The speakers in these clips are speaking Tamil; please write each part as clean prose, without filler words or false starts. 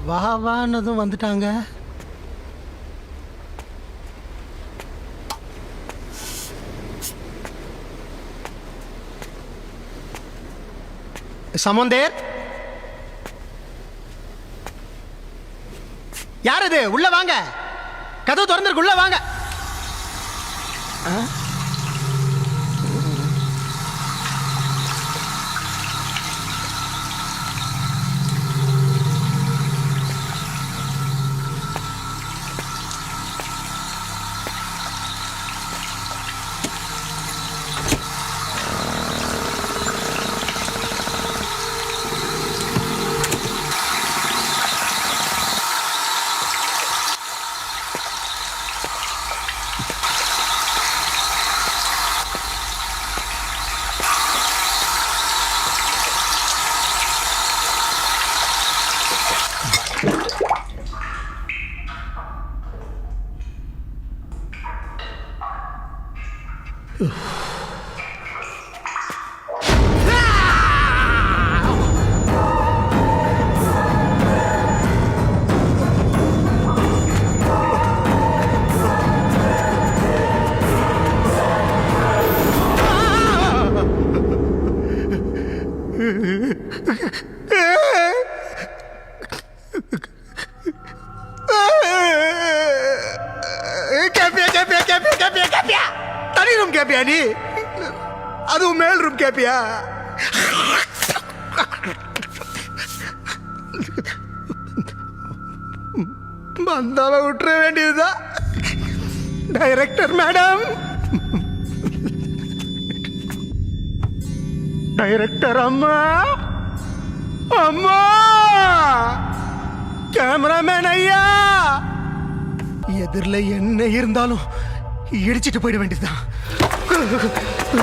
வா வான்னதும் வந்துட்டாங்க. சமந்தேர், யார் இது? உள்ள வாங்க, கதவு திறந்திருக்கு, உள்ள வாங்க. தனி ரூம் கேப்பியா நீ? அதுவும் மேல் ரூம் கேப்பியா? வந்தால விட்டுற வேண்டியதுதான். டைரக்டர் மேடம், டைரக்டர் அம்மா, அம்மா, கேமராமேன் ஐயா, எதிரில் என்ன இருந்தாலும் இடிச்சிட்டு போயிட வேண்டியதுதான்.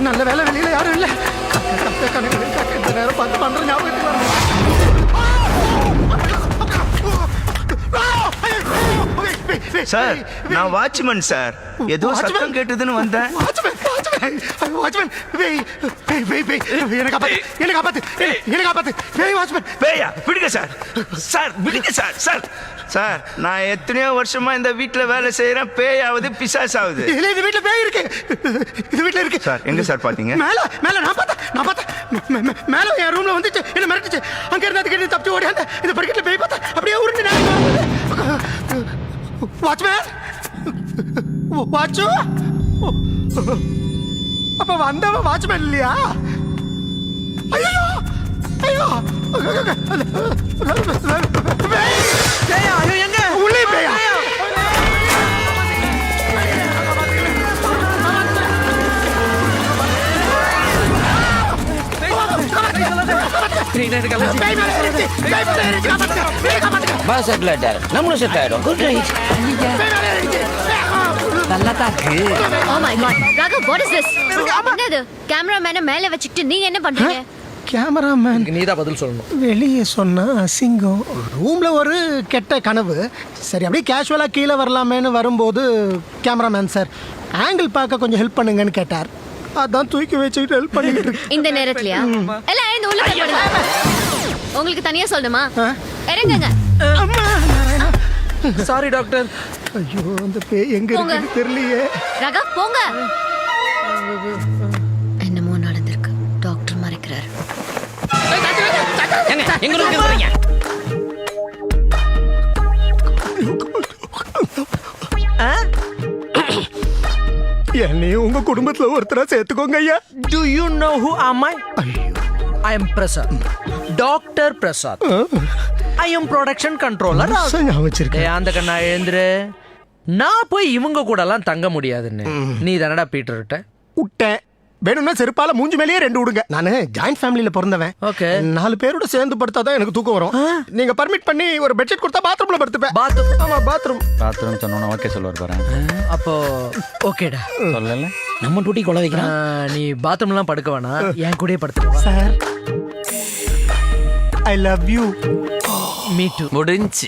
நல்ல வேலை, வெளியில யாரும் இல்லை. இந்த நேரம் பார்த்து பண்ற ஞாபகம். சார், நான் வாட்ச்மேன் சார். ஏதோ சத்தம் கேட்டதுன்னு வந்தேன். விடுங்க சார். சார் விடுங்க சார். சார் சார், நான் எத்தனையோ வருஷமா இந்த வீட்டுல வேலை செய்யறேன். பேயாவது பிசாசாவது. இந்த வீட்டுல பேய் இருக்கு. இந்த வீட்டுல இருக்கு சார். எங்க சார் பாத்தீங்க? மேல மேல நான் பார்த்தேன். மேல என் ரூம்ல வந்துச்சு, என்ன மிரட்டுச்சு. அங்க இருந்து அதுக்கு தப்பிச்சு ஓடி அந்த இந்த படிக்கட்டுல பேய் பார்த்தா அப்படியே உருண்டு. வாட்ச்மேன், வாட்சு, அப்ப வந்தவன் வாட்ச்மேன் இல்லையா? ஐயோ ஐயோ, எங்க உள்ளே பேயா? நம்மளும் செட் ஆயிடும். Good night. நல்லா தான் இருக்கு. Oh my god. Raghav, what is this? என்னது? கேமராமேனை மேல வச்சிட்டு நீங்க என்ன பண்றீங்க? கேமராமேன், நீதான் பதில் சொல்லணும். வெளியே சொன்னா அசிங்கம். ரூம்ல ஒரு கெட்ட கனவு. சரி, அப்படியே கேஷுவலா கீழே வரலாமேன்னு வரும்போது கேமராமேன் சார் ஆங்கிள் பார்க்க கொஞ்சம் ஹெல்ப் பண்ணுங்கன்னு கேட்டார். அதான் தூக்கி வச்சுக்கிட்டு ஹெல்ப் பண்ணிட்டு. இந்த நேரத்துலயா? எல்லாம் எழுந்து உள்ள போடுங்க. உங்களுக்கு தனியா சொல்லணுமா? இறங்குங்க. அம்மா, சாரி டாக்டர். ஐயோ, அந்த பேய் எங்க இருக்குன்னு தெரியலையே. ரகவ், போங்க. என்னமோ நடந்திருக்கு. டாக்டர் மறைக்கிறாரு. எங்க ரூமுக்கு போறீங்க? என்னையும் உங்க குடும்பத்துல ஒருத்தரா சேர்த்துக்கோங்க ஐயா. Do you know who am I? I am Prasad. Dr. Prasad. I am production controller. அந்த கண்ணா எழுந்துரு. நான் போய் இவங்க கூட எல்லாம் தங்க முடியாதுன்னு நீ தானடா பீட்டர் விட்டேன். வேணும்னா செருப்பால மூஞ்சி மேலேயே 2 விடுங்க. நானு ஜாயிண்ட் ஃபேமிலியில பிறந்தவன். ஓகே. 4 பேரோட சேர்ந்து படுத்தாதான் எனக்கு தூக்கம் வரும். நீங்க பர்மிட் பண்ணி ஒரு பெட்ஷீட் கொடுத்தா பாத்ரூம்ல படுத்துப்பேன். பாத்ரூம்? ஆமா, பாத்ரூம் சொன்னா ஓகே சொல்லுவார் பாரு. அப்போ ஓகேடா. சொல்லல, நம்ம டூட்டி கொலை வைக்கிறான். நீ பாத்ரூம்லாம் படுக்க வேணாம், என் கூடயே படுத்துக்க. Sir, I love you. Me too. முடிஞ்சு.